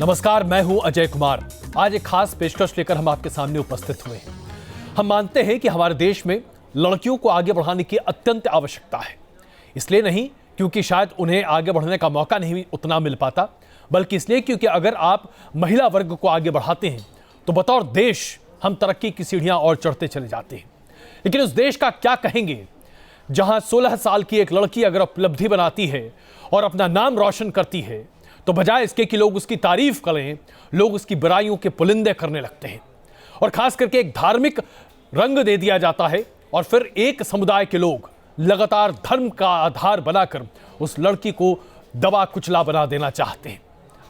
नमस्कार, मैं हूं अजय कुमार। आज एक खास पेशकश लेकर हम आपके सामने उपस्थित हुए हैं। हम मानते हैं कि हमारे देश में लड़कियों को आगे बढ़ाने की अत्यंत आवश्यकता है। इसलिए नहीं क्योंकि शायद उन्हें आगे बढ़ने का मौका नहीं उतना मिल पाता, बल्कि इसलिए क्योंकि अगर आप महिला वर्ग को आगे बढ़ाते हैं तो बतौर देश हम तरक्की की सीढ़ियां और चढ़ते चले जाते हैं। लेकिन उस देश का क्या कहेंगे जहां 16 साल की एक लड़की अगर उपलब्धि बनाती है और अपना नाम रोशन करती है तो बजाय इसके कि लोग उसकी तारीफ करें, लोग उसकी बुराइयों के पुलिंदे करने लगते हैं। और खास करके एक धार्मिक रंग दे दिया जाता है और फिर एक समुदाय के लोग लगातार धर्म का आधार बनाकर उस लड़की को दबा कुचला बना देना चाहते हैं।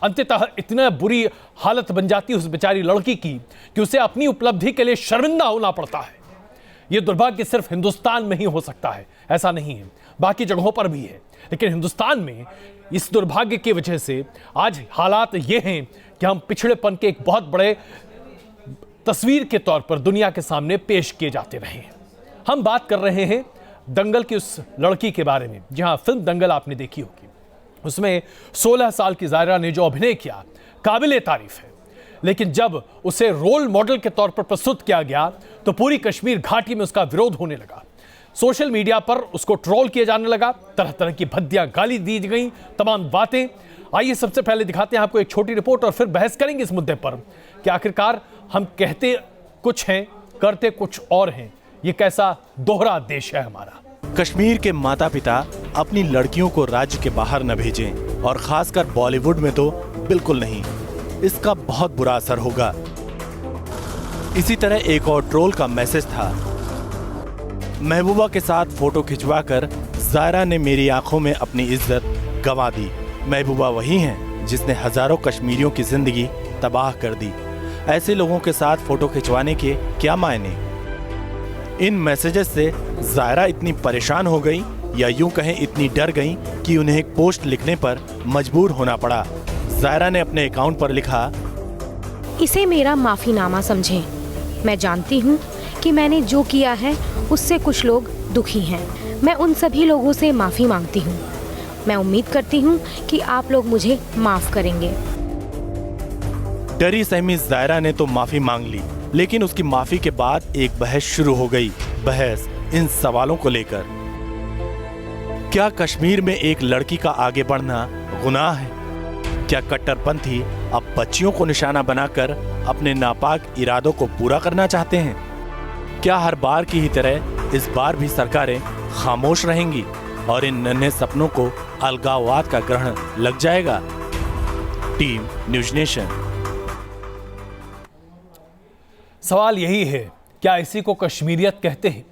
अंततः इतना बुरी हालत बन जाती है उस बेचारी लड़की की कि उसे अपनी उपलब्धि के लिए शर्मिंदा होना पड़ता है। यह दुर्भाग्य सिर्फ हिंदुस्तान में ही हो सकता है, ऐसा नहीं है, बाकी जगहों पर भी है। लेकिन हिंदुस्तान में इस दुर्भाग्य की वजह से आज हालात ये हैं कि हम पिछड़ेपन के एक बहुत बड़े तस्वीर के तौर पर दुनिया के सामने पेश किए जाते रहे हैं। हम बात कर रहे हैं दंगल की उस लड़की के बारे में। जहां फिल्म दंगल आपने देखी होगी, उसमें 16 साल की जायरा ने जो अभिनय किया काबिले तारीफ है। लेकिन जब उसे रोल मॉडल के तौर पर प्रस्तुत किया गया तो पूरी कश्मीर घाटी में उसका विरोध होने लगा। सोशल मीडिया पर उसको ट्रोल किया जाने लगा, तरह तरह की भद्दियां गाली दी गई, तमाम बातें। आइए सबसे पहले दिखाते हैं आपको एक छोटी रिपोर्ट और फिर बहस करेंगे इस मुद्दे पर कि आखिरकार हम कहते कुछ हैं, करते कुछ और हैं। ये कैसा दोहरा देश है हमारा। कश्मीर के माता पिता अपनी लड़कियों को राज्य के बाहर न भेजें, और खासकर बॉलीवुड में तो बिल्कुल नहीं। इसका बहुत बुरा असर होगा। इसी तरह एक और ट्रोल का मैसेज था, महबूबा के साथ फोटो खिंचवाकर जायरा ने मेरी आंखों में अपनी इज्जत गंवा दी। महबूबा वही हैं जिसने हजारों कश्मीरियों की जिंदगी तबाह कर दी। ऐसे लोगों के साथ फोटो खिंचवाने के क्या मायने। इन मैसेजेस से जायरा इतनी परेशान हो गई, या यूं कहें इतनी डर गई कि उन्हें एक पोस्ट लिखने पर मजबूर होना पड़ा। जायरा ने अपने अकाउंट पर लिखा, इसे मेरा माफीनामा समझें। मैं जानती हूँ कि मैंने जो किया है उससे कुछ लोग दुखी हैं। मैं उन सभी लोगों से माफी मांगती हूँ। मैं उम्मीद करती हूँ कि आप लोग मुझे माफ करेंगे। डरी सहमी जायरा ने तो माफी मांग ली, लेकिन उसकी माफी के बाद एक बहस शुरू हो गई। बहस इन सवालों को लेकर, क्या कश्मीर में एक लड़की का आगे बढ़ना गुनाह है? क्या कट्टरपंथी अब बच्चियों को निशाना बनाकर अपने नापाक इरादों को पूरा करना चाहते हैं? क्या हर बार की ही तरह इस बार भी सरकारें खामोश रहेंगी और इन नन्हे सपनों को अलगाववाद का ग्रहण लग जाएगा? Team news nation. सवाल यही है, क्या इसी को कश्मीरियत कहते हैं?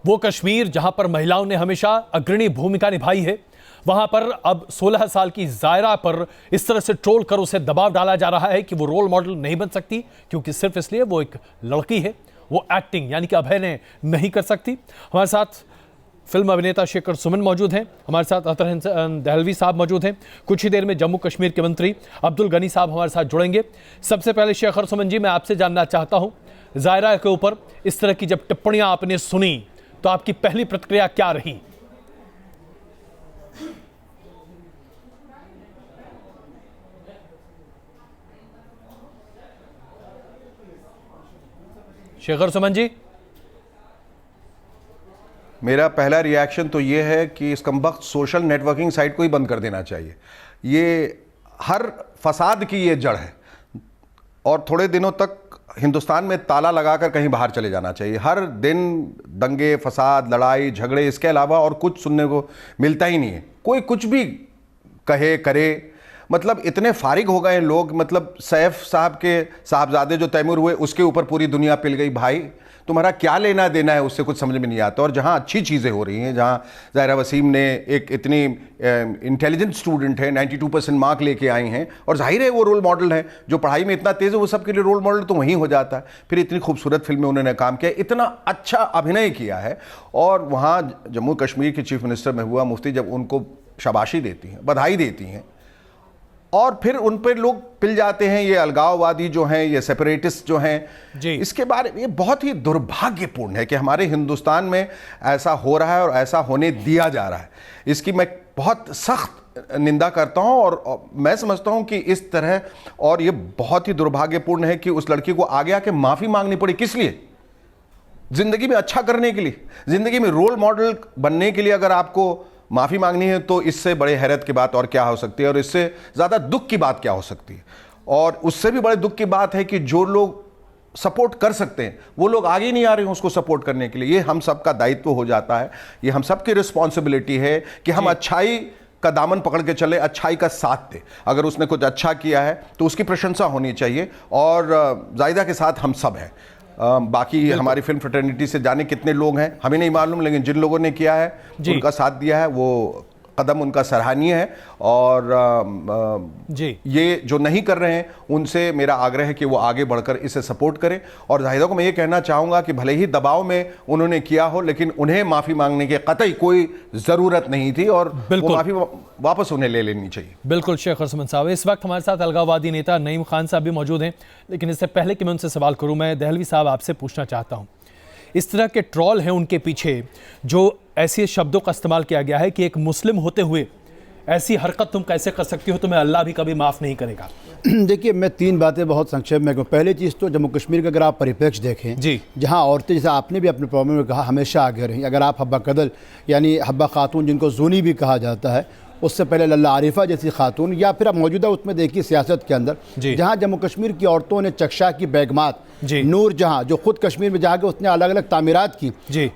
वो कश्मीर जहां पर महिलाओं ने हमेशा अग्रणी भूमिका निभाई है, वहां पर अब 16 साल की जायरा पर इस तरह से ट्रोल कर उसे दबाव डाला जा रहा है कि वो रोल मॉडल नहीं बन सकती, क्योंकि सिर्फ इसलिए वो एक लड़की है। वो एक्टिंग यानी कि अभिनय नहीं कर सकती। हमारे साथ फिल्म अभिनेता शेखर सुमन मौजूद हैं, हमारे साथ अतर दहलवी साहब मौजूद हैं। कुछ ही देर में जम्मू कश्मीर के मंत्री अब्दुल गनी साहब हमारे साथ जुड़ेंगे। सबसे पहले शेखर सुमन जी, मैं आपसे जानना चाहता हूं, जायरा के ऊपर इस तरह की जब टिप्पणियां आपने सुनी तो आपकी पहली प्रतिक्रिया क्या रही? शेखर सुमन जी। मेरा पहला रिएक्शन तो ये है कि इस कमबख्त सोशल नेटवर्किंग साइट को ही बंद कर देना चाहिए। ये हर फसाद की ये जड़ है और थोड़े दिनों तक हिंदुस्तान में ताला लगाकर कहीं बाहर चले जाना चाहिए। हर दिन दंगे, फसाद, लड़ाई झगड़े, इसके अलावा और कुछ सुनने को मिलता ही नहीं है। कोई कुछ भी कहे करे, मतलब इतने फारिग हो गए लोग। मतलब सैफ साहब के साहबजादे जो तैमूर हुए, उसके ऊपर पूरी दुनिया पिल गई। भाई तुम्हारा क्या लेना देना है उससे, कुछ समझ में नहीं आता। और जहाँ अच्छी चीज़ें हो रही हैं, जहाँ ज़ाहिरा वसीम ने एक इतनी इंटेलिजेंट स्टूडेंट है, 92% मार्क लेके आई हैं, और जाहिर है वो रोल मॉडल है। जो पढ़ाई में इतना तेज़ है वो सबके लिए रोल मॉडल तो वहीं हो जाता है। फिर इतनी खूबसूरत फिल्म में उन्होंने काम किया, इतना अच्छा अभिनय किया है। और वहाँ जम्मू कश्मीर के चीफ मिनिस्टर महबूबा मुफ्ती जब उनको शाबाशी देती हैं, बधाई देती हैं, और फिर उन पर लोग पिल जाते हैं, ये अलगाववादी जो हैं, ये सेपरेटिस्ट जो हैं जी। इसके बारे में ये बहुत ही दुर्भाग्यपूर्ण है कि हमारे हिंदुस्तान में ऐसा हो रहा है और ऐसा होने दिया जा रहा है। इसकी मैं बहुत सख्त निंदा करता हूं और मैं समझता हूं कि इस तरह, और ये बहुत ही दुर्भाग्यपूर्ण है कि उस लड़की को आगे आके माफी मांगनी पड़ी। किस लिए? जिंदगी में अच्छा करने के लिए, जिंदगी में रोल मॉडल बनने के लिए अगर आपको माफी मांगनी है तो इससे बड़े हैरत की बात और क्या हो सकती है, और इससे ज्यादा दुख की बात क्या हो सकती है। और उससे भी बड़े दुख की बात है कि जो लोग सपोर्ट कर सकते हैं वो लोग आगे नहीं आ रहे हैं उसको सपोर्ट करने के लिए। ये हम सबका दायित्व हो जाता है, ये हम सबकी रिस्पॉन्सिबिलिटी है कि हम अच्छाई का दामन पकड़ के चले, अच्छाई का साथ दे। अगर उसने कुछ अच्छा किया है तो उसकी प्रशंसा होनी चाहिए, और जायदा के साथ हम सब हैं। बाकी हमारी फिल्म फ्रेटर्निटी से जाने कितने लोग हैं हमें नहीं मालूम, लेकिन जिन लोगों ने किया है, उनका साथ दिया है, वो कदम उनका सराहनीय है। और जी, ये जो नहीं कर रहे हैं उनसे मेरा आग्रह है कि वो आगे बढ़कर इसे सपोर्ट करें। और जाहिदा को मैं ये कहना चाहूँगा कि भले ही दबाव में उन्होंने किया हो, लेकिन उन्हें माफ़ी मांगने की कतई कोई ज़रूरत नहीं थी, और वो माफ़ी वापस उन्हें ले लेनी चाहिए। बिल्कुल शेख उस्मान साहब। इस वक्त हमारे साथ अलगाववादी नेता नईम खान साहब भी मौजूद हैं, लेकिन इससे पहले कि मैं उनसे सवाल करूँ, मैं दहलवी साहब आपसे पूछना चाहता हूँ, इस तरह के ट्रॉल हैं उनके पीछे जो ऐसे शब्दों का इस्तेमाल किया गया है कि एक मुस्लिम होते हुए ऐसी हरकत तुम कैसे कर सकती हो, तुम्हें अल्लाह भी कभी माफ़ नहीं करेगा। देखिए, मैं 3 बातें बहुत संक्षेप में कहूँ। पहली चीज़ तो जम्मू कश्मीर का अगर आप परिप्रेक्ष्य देखें जी, जहाँ औरतें, जैसे आपने भी अपने प्रॉब्लम में कहा, हमेशा आगे रहीं। अगर आप हब्बा कदल यानी हब्बा खातून जिनको जूनी भी कहा जाता है, उससे पहले लल्ला आरिफा जैसी खातून, या फिर आप मौजूदा उसमें देखिए सियासत के अंदर जहाँ जम्मू कश्मीर की औरतों ने चक्षा की बेगमात नूर जहाँ, जो खुद कश्मीर में जाके उसने अलग अलग तामीरात की,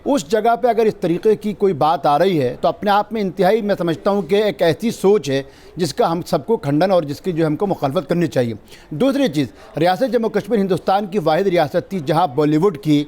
उस जगह पे अगर इस तरीके की कोई बात आ रही है तो अपने आप में इंतहाई मैं समझता हूँ कि एक ऐसी सोच है जिसका हम सबको खंडन और जिसकी जो हमको मुखालफत करनी चाहिए। दूसरी चीज़, रियासत जम्मू कश्मीर हिंदुस्तान की वाहिद रियासत थी जहाँ बॉलीवुड की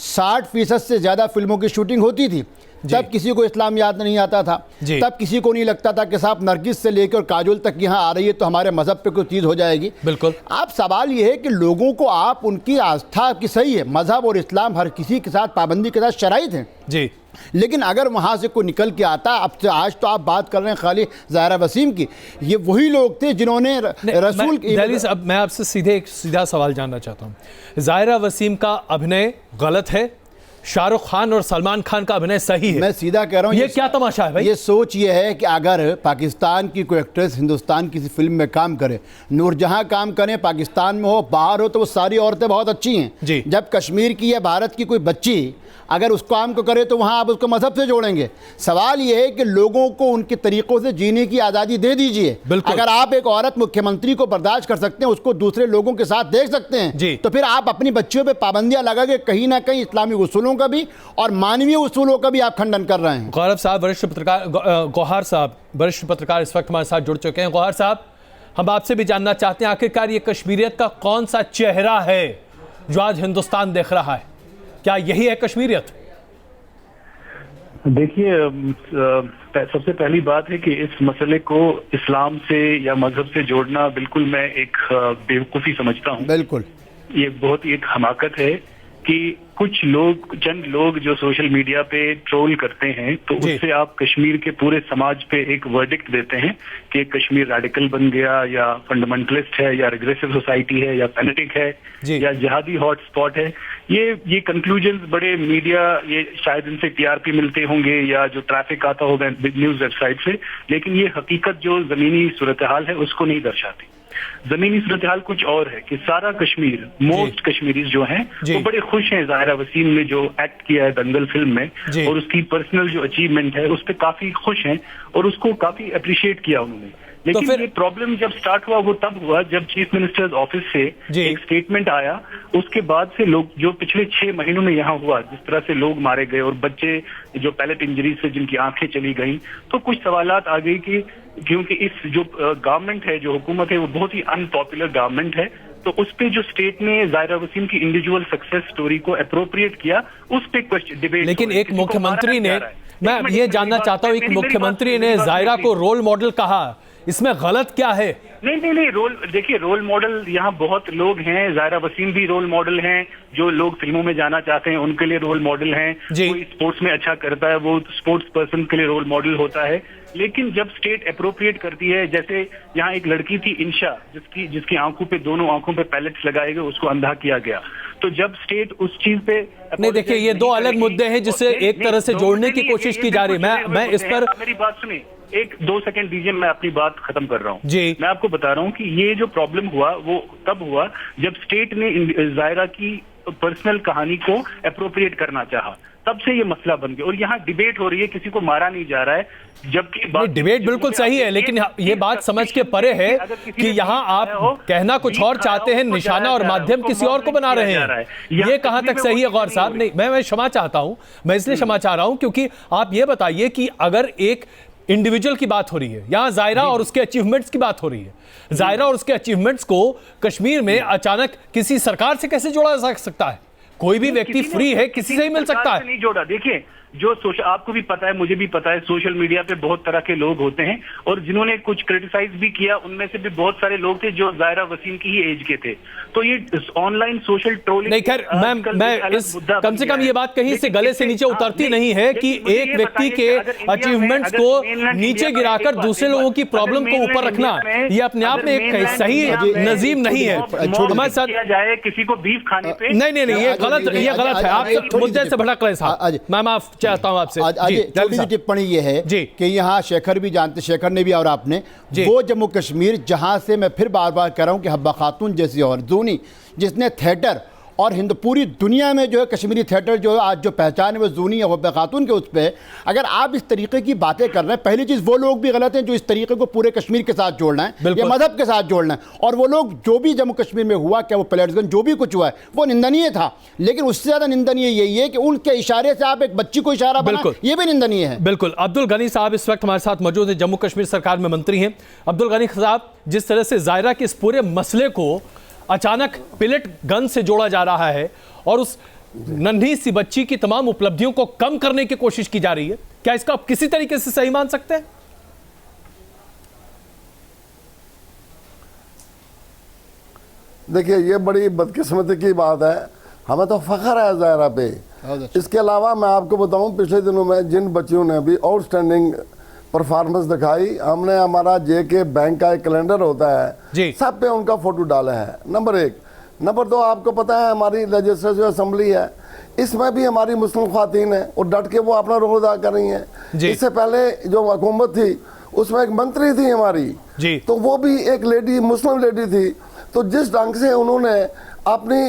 60% से ज़्यादा फिल्मों की शूटिंग होती थी। तब किसी को इस्लाम याद नहीं आता था, तब किसी को नहीं लगता था कि साहब नरगिस से लेकर काजोल तक यहाँ आ रही है तो हमारे मजहब पे कोई चीज़ हो जाएगी। बिल्कुल। आप सवाल ये है कि लोगों को, आप उनकी आस्था की सही है, मजहब और इस्लाम हर किसी के साथ पाबंदी के साथ शराइत हैं जी, लेकिन अगर वहाँ से कोई निकल के आता, अब से आज तो आप बात कर रहे हैं खाली ज़ाहिरा वसीम की, ये वही लोग थे जिन्होंने रसूल दहलीज, अब मैं आपसे सीधा सवाल जानना चाहता हूँ, ज़ाहिरा वसीम का अभिनय गलत है, शाहरुख खान और सलमान खान का अभिनय सही है? मैं सीधा कह रहा हूँ, ये क्या तमाशा है भाई? ये सोच ये है कि अगर पाकिस्तान की कोई एक्ट्रेस हिंदुस्तान की किसी फिल्म में काम करे, नूरजहां काम करें, पाकिस्तान में हो बाहर हो, तो वो सारी औरतें बहुत अच्छी हैं। जब कश्मीर की या भारत की कोई बच्ची अगर उस काम को करे तो वहाँ आप उसको मजहब से जोड़ेंगे। सवाल ये है कि लोगों को उनके तरीक़ों से जीने की आज़ादी दे दीजिए। अगर आप एक औरत मुख्यमंत्री को बर्दाश्त कर सकते हैं, उसको दूसरे लोगों के साथ देख सकते हैं, तो फिर आप अपनी बच्चियों पे पाबंदियां लगा के कहीं ना कहीं इस्लामी उसूलों का भी और मानवीय उसूलों का भी आप खंडन कर रहे हैं। गौरव साहब, वरिष्ठ पत्रकार, गौहर साहब वरिष्ठ पत्रकार इस वक्त हमारे साथ जुड़ चुके हैं। गौहर साहब, हम आपसे भी जानना चाहते हैं, आखिरकार ये कश्मीरियत का कौन सा चेहरा है जो आज हिंदुस्तान देख रहा है? क्या यही है कश्मीरियत? देखिए, सबसे पहली बात है कि इस मसले को इस्लाम से या मजहब से जोड़ना बिल्कुल मैं एक बेवकूफ़ी समझता हूँ। बिल्कुल, ये बहुत ही एक हमाकत है कि कुछ लोग, चंद लोग जो सोशल मीडिया पे ट्रोल करते हैं, तो उससे आप कश्मीर के पूरे समाज पे एक वर्डिक्ट देते हैं कि कश्मीर रेडिकल बन गया, या फंडामेंटलिस्ट है, या रिग्रेसिव सोसाइटी है, या फैनेटिक है, या जिहादी हॉटस्पॉट है। ये कंक्लूजन्स बड़े मीडिया, ये शायद इनसे टीआरपी मिलते होंगे या जो ट्रैफिक आता होगा न्यूज वेबसाइट से, लेकिन ये हकीकत जो जमीनी सूरत हाल है उसको नहीं दर्शाती। जमीनी सूरत हाल कुछ और है कि सारा कश्मीर, मोस्ट कश्मीरीज जो हैं वो बड़े खुश हैं ज़ाहिरा वसीम ने जो एक्ट किया है दंगल फिल्म में, और उसकी पर्सनल जो अचीवमेंट है उस पर काफी खुश हैं और उसको काफी अप्रिशिएट किया उन्होंने। लेकिन तो ये प्रॉब्लम जब स्टार्ट हुआ वो तब हुआ जब चीफ मिनिस्टर्स ऑफिस से एक स्टेटमेंट आया। उसके बाद से लोग, जो पिछले 6 महीनों में यहाँ हुआ, जिस तरह से लोग मारे गए और बच्चे जो पैलेट इंजरी से जिनकी आंखें चली गई, तो कुछ सवालात आ गई कि क्योंकि इस जो गवर्नमेंट है, जो हुकूमत है, वो बहुत ही अनपॉपुलर गवर्नमेंट है, तो उस पे जो स्टेट ने ज़ाहिरा वसीम की इंडिविजुअल सक्सेस स्टोरी को अप्रोप्रिएट किया, उस पे क्वेश्चन डिबेट। लेकिन एक मुख्यमंत्री ने, मैं ये जानना चाहता हूँ, एक मुख्यमंत्री ने ज़ाहिरा को रोल मॉडल कहा, इसमें गलत क्या है? नहीं, देखिए रोल मॉडल यहाँ बहुत लोग हैं, ज़ाहिरा वसीम भी रोल मॉडल हैं, जो लोग फिल्मों में जाना चाहते हैं उनके लिए रोल मॉडल हैं, कोई स्पोर्ट्स में अच्छा करता है वो स्पोर्ट्स पर्सन के लिए रोल मॉडल होता है। लेकिन जब स्टेट अप्रोप्रिएट करती है, जैसे यहाँ एक लड़की थी इंशा, जिसकी आंखों पे, दोनों आंखों पे पैलेट्स लगाए गए, उसको अंधा किया गया, तो जब स्टेट उस चीज पे नहीं, देखिए ये दो अलग मुद्दे हैं जिसे एक तरह से जोड़ने की कोशिश की जा रही है। मैं इस पर, मेरी बात सुनिए, एक 2 सेकंड दीजिए, मैं अपनी बात खत्म कर रहा हूँ जी। मैं आपको बता रहा हूँ कि ये जो प्रॉब्लम हुआ वो तब हुआ जब स्टेट ने जायरा की पर्सनल कहानी को अप्रोप्रिएट करना चाहा, तब से ये मसला बन गया। और यहाँ डिबेट हो रही है, किसी को मारा नहीं जा रहा है, जबकि डिबेट बिल्कुल सही है, लेकिन ये बात समझ के परे है कि यहाँ आप कहना कुछ और चाहते हैं, निशाना और माध्यम किसी और को बना रहे हैं। ये कहां तक सही है गौर साहब? नहीं, मैं क्षमा चाहता हूं, मैं इसलिए क्षमा चाह रहा हूं क्योंकि आप ये बताइए कि अगर एक इंडिविजुअल की बात हो रही है, यहां जायरा और उसके अचीवमेंट्स की बात हो रही है, जायरा और उसके अचीवमेंट्स को कश्मीर में अचानक किसी सरकार से कैसे जोड़ा जा सकता है? कोई भी व्यक्ति फ्री है, किसी से ही मिल सकता है। नहीं जोड़ा। देखिए, जो सोशल, आपको भी पता है, मुझे भी पता है, सोशल मीडिया पे बहुत तरह के लोग होते हैं और जिन्होंने कुछ क्रिटिसाइज भी किया, उनमें से भी बहुत सारे लोग थे जो जायरा वसीम की ही एज के थे। तो ये ऑनलाइन सोशल ट्रोलिंग नहीं, खैर मैं इस कम से कम ये बात कहीं से गले से नीचे उतरती नहीं है कि एक व्यक्ति के अचीवमेंट्स को नीचे गिराकर दूसरे लोगों की प्रॉब्लम को ऊपर रखना, ये अपने आप में एक सही नजीम नहीं है। हमारे साथ जाए किसी को बीफ खाने पे, नहीं, ये गलत है। आप मुद्दे से भटक रहे साहब, मैं माफ चाहता हूं आपसे। छोटी सी टिप्पणी ये है कि यहाँ शेखर भी जानते, शेखर ने भी और आपने, वो जम्मू कश्मीर जहां से मैं फिर बार बार कह रहा हूं कि हब्बा खातून जैसी और जूनी, जिसने थिएटर और पूरी दुनिया में जो है कश्मीरी थिएटर जो है आज जो पहचान है वो जूनी और हब्बा खातून के उस पर। अगर आप इस तरीके की बातें कर रहे हैं, पहली चीज़ वो लोग भी गलत हैं जो इस तरीके को पूरे कश्मीर के साथ जोड़ना है या मजहब के साथ जोड़ना है, और वो लोग जो भी जम्मू कश्मीर में हुआ, क्या वो प्लेट्सगंज जो भी कुछ हुआ है वो निंदनीय था, लेकिन उससे ज़्यादा निंदनीय यही है कि उनके इशारे से आप एक बच्ची को इशारा बना, ये भी निंदनीय है। बिल्कुल। अब्दुल गनी साहब इस वक्त हमारे साथ मौजूद है, जम्मू कश्मीर सरकार में मंत्री हैं। अब्दुल गनी साहब, जिस तरह से जायरा के इस पूरे मसले को अचानक पिलेट गन से जोड़ा जा रहा है और उस नन्ही सी बच्ची की तमाम उपलब्धियों को कम करने की कोशिश की जा रही है, क्या इसका आप किसी तरीके से सही मान सकते हैं? देखिए, ये बड़ी बदकिस्मती की बात है, हमें तो फख्र है जायरा पे। इसके अलावा मैं आपको बताऊं, पिछले दिनों में जिन बच्चियों ने भी आउटस्टैंडिंग परफॉर्मेंस दिखाई, हमने हमारा जेके बैंक का एक कैलेंडर होता है, सब पे उनका फोटो डाला है, नंबर 1। नंबर 2, आपको पता है हमारी लेजिस्लेटिव असेंबली है, इसमें भी हमारी मुस्लिम ख्वातीन है और डट के वो अपना रोल अदा कर रही हैं। इससे पहले जो हुकूमत थी उसमें एक मंत्री थी हमारी, तो वो भी एक लेडी, मुस्लिम लेडी थी। तो जिस ढंग से उन्होंने अपनी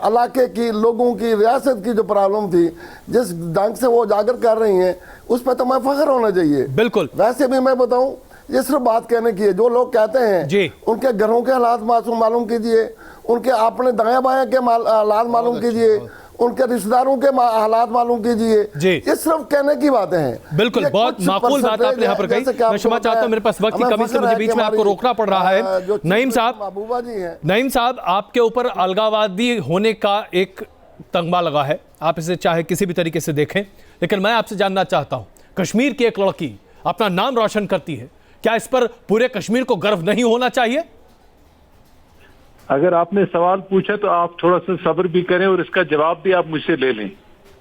इलाके की लोगों की, रियासत की जो प्रॉब्लम थी, जिस ढंग से वो उजागर कर रही हैं, उस पर तो मैं फख्र होना चाहिए। बिल्कुल। वैसे भी मैं बताऊं, ये सिर्फ बात कहने की है, जो लोग कहते हैं उनके घरों के हालात मालूम कीजिए, उनके अपने दाया बाया के हालात मालूम कीजिए, उनके रिश्तेदारों के हालात मालूम कीजिए, ये सिर्फ कहने की बातें हैं। बिल्कुल, बहुत माकूल बात आपने यहाँ पर कही। मैं क्षमा चाहता हूँ, मेरे पास वक्त की कमी से मुझे बीच में आपको रोकना पड़ रहा है। नईम साहब, आपके ऊपर अलगाववादी होने का एक तगमा लगा है, आप इसे चाहे किसी भी तरीके से देखें, लेकिन मैं आपसे जानना चाहता हूँ, कश्मीर की एक लड़की अपना नाम रोशन करती है, क्या इस पर पूरे कश्मीर को गर्व नहीं होना चाहिए? अगर आपने सवाल पूछा तो आप थोड़ा सा सब्र भी करें और इसका जवाब भी आप मुझसे ले लें।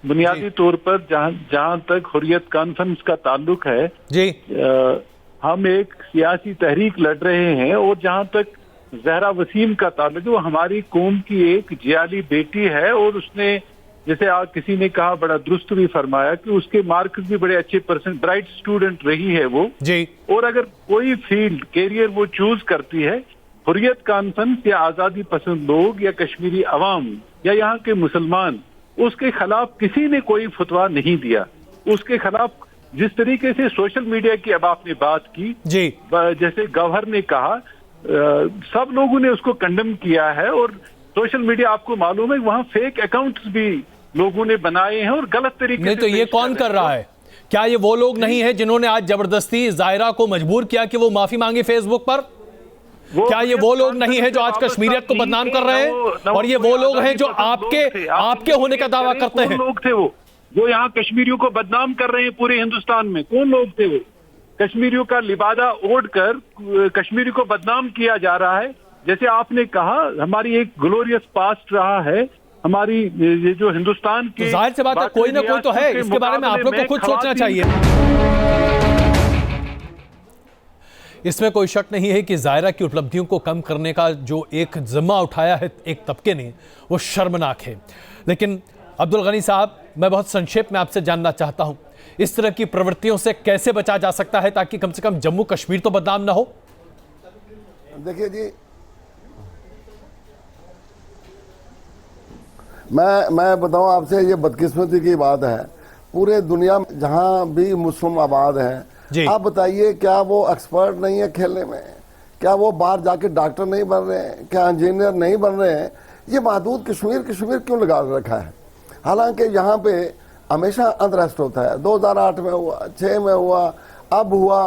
बुनियादी तौर पर जहां तक हुर्रियत कॉन्फ्रेंस का ताल्लुक है, हम एक सियासी तहरीक लड़ रहे हैं, और जहां तक जहरा वसीम का ताल्लुक है, वो हमारी कौम की एक जियाली बेटी है, और उसने, जैसे आज किसी ने कहा, बड़ा दुरुस्त भी फरमाया कि उसके मार्क्स भी बड़े अच्छे परसेंट, ब्राइट स्टूडेंट रही है वो और अगर कोई फील्ड कैरियर वो चूज करती है, हुर्रियत कॉन्फ्रेंस या आज़ादी पसंद लोग या कश्मीरी अवाम या यहाँ के मुसलमान उसके खिलाफ किसी ने कोई फतवा नहीं दिया। उसके खिलाफ जिस तरीके से सोशल मीडिया की अब आपने बात की, जैसे गवर्नर ने कहा, सब लोगों ने उसको कंडेम किया है, और सोशल मीडिया आपको मालूम है वहाँ फेक अकाउंट्स भी लोगों ने बनाए हैं और गलत तरीके से। नहीं तो ये कौन कर रहा है? क्या ये वो लोग नहीं है जिन्होंने आज जबरदस्ती जायरा को मजबूर किया कि वो माफी मांगे फेसबुक पर? क्या ये वो लोग नहीं है जो आज कश्मीरियत को बदनाम कर रहे हैं? और ये वो लोग हैं जो आपके होने का दावा करते हैं? लोग थे वो जो यहाँ कश्मीरियों को बदनाम कर रहे हैं पूरे हिंदुस्तान में? कौन लोग थे वो? कश्मीरियों का लिबादा ओढ़ कर कश्मीरी को बदनाम किया जा रहा है। जैसे आपने कहा, हमारी एक ग्लोरियस पास्ट रहा है, हमारी ये जो हिंदुस्तान की, जाहिर सी बात है कोई ना कोई तो है, इसके बारे में आप लोग को खुद सोचना चाहिए। इसमें कोई शक नहीं है कि जायरा की उपलब्धियों को कम करने का जो एक जिम्मा उठाया है एक तबके ने, वो शर्मनाक है। लेकिन अब्दुल गनी साहब, मैं बहुत संक्षेप में आपसे जानना चाहता हूं इस तरह की प्रवृत्तियों से कैसे बचा जा सकता है ताकि कम से कम जम्मू कश्मीर तो बदनाम ना हो? देखिए जी, मैं बताऊं आपसे, ये बदकिस्मती की बात है। पूरे दुनिया में जहां भी मुस्लिम आबाद हैं, आप बताइए क्या वो एक्सपर्ट नहीं है खेलने में? क्या वो बाहर जाके डॉक्टर नहीं बन रहे हैं? क्या इंजीनियर नहीं बन रहे हैं? ये महदूद कश्मीर क्यों लगा रखा है? हालांकि यहाँ पे हमेशा अनरेस्ट होता है। 2008 में हुआ, 6 में हुआ, अब हुआ,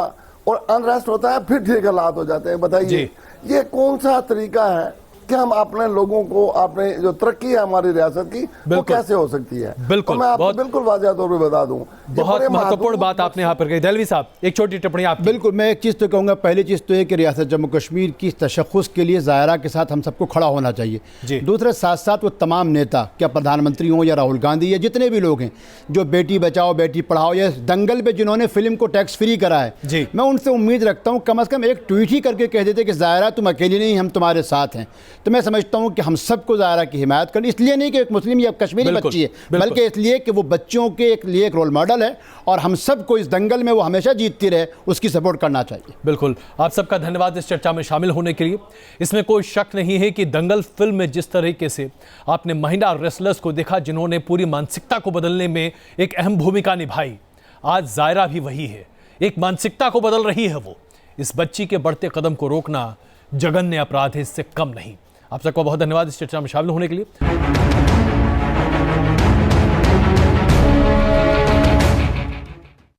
और अनरेस्ट होता है, फिर ठीक हालात हो जाते हैं। बताइए ये कौन सा तरीका है कि हम अपने लोगों को, अपने जो तरक्की है हमारी रियासत की, वो कैसे हो सकती है? बिल्कुल, तो मैं आपको बिल्कुल वाज़ेह तौर पे बता दूं, बहुत महत्वपूर्ण बात आपने यहाँ पर कही। दहलवी साहब, एक छोटी टिप्पणी आप। बिल्कुल, मैं एक चीज़ तो कहूँगा, पहली चीज़ तो है कि रियासत जम्मू कश्मीर की तशख़्ख़ुस के लिए ज़ायरा के साथ हम सबको खड़ा होना चाहिए। दूसरे साथ साथ वो तमाम नेता, क्या प्रधानमंत्री हों या राहुल गांधी या जितने भी लोग हैं, जो बेटी बचाओ बेटी पढ़ाओ या दंगल पे जिन्होंने फिल्म को टैक्स फ्री करा है, मैं उनसे उम्मीद रखता हूँ कम से कम एक ट्वीट ही करके कह देते कि ज़ायरा तुम अकेली नहीं, हम तुम्हारे साथ हैं। तो मैं समझता हूँ कि हम सबको ज़ायरा की हिमायत करनी, इसलिए नहीं कि एक मुस्लिम या कश्मीरी बच्ची है, बल्कि इसलिए कि वो बच्चों के लिए एक रोल मॉडल है और हम सबको इस दंगल में वो हमेशा जीतती रहे, उसकी सपोर्ट करना चाहिए। बिल्कुल, आप सबका धन्यवाद इस चर्चा में शामिल होने के लिए। इसमें कोई शक नहीं है कि दंगल फिल्म में जिस तरीके से आपने महिला रेसलर्स को देखा जिन्होंने पूरी मानसिकता को बदलने में एक अहम भूमिका निभाई, आज ज़ायरा भी वही है, एक मानसिकता को बदल रही है। वो इस बच्ची के बढ़ते कदम को रोकना जघन्य अपराध है, इससे कम नहीं। आप सबका बहुत धन्यवाद इस चर्चा में शामिल होने के लिए।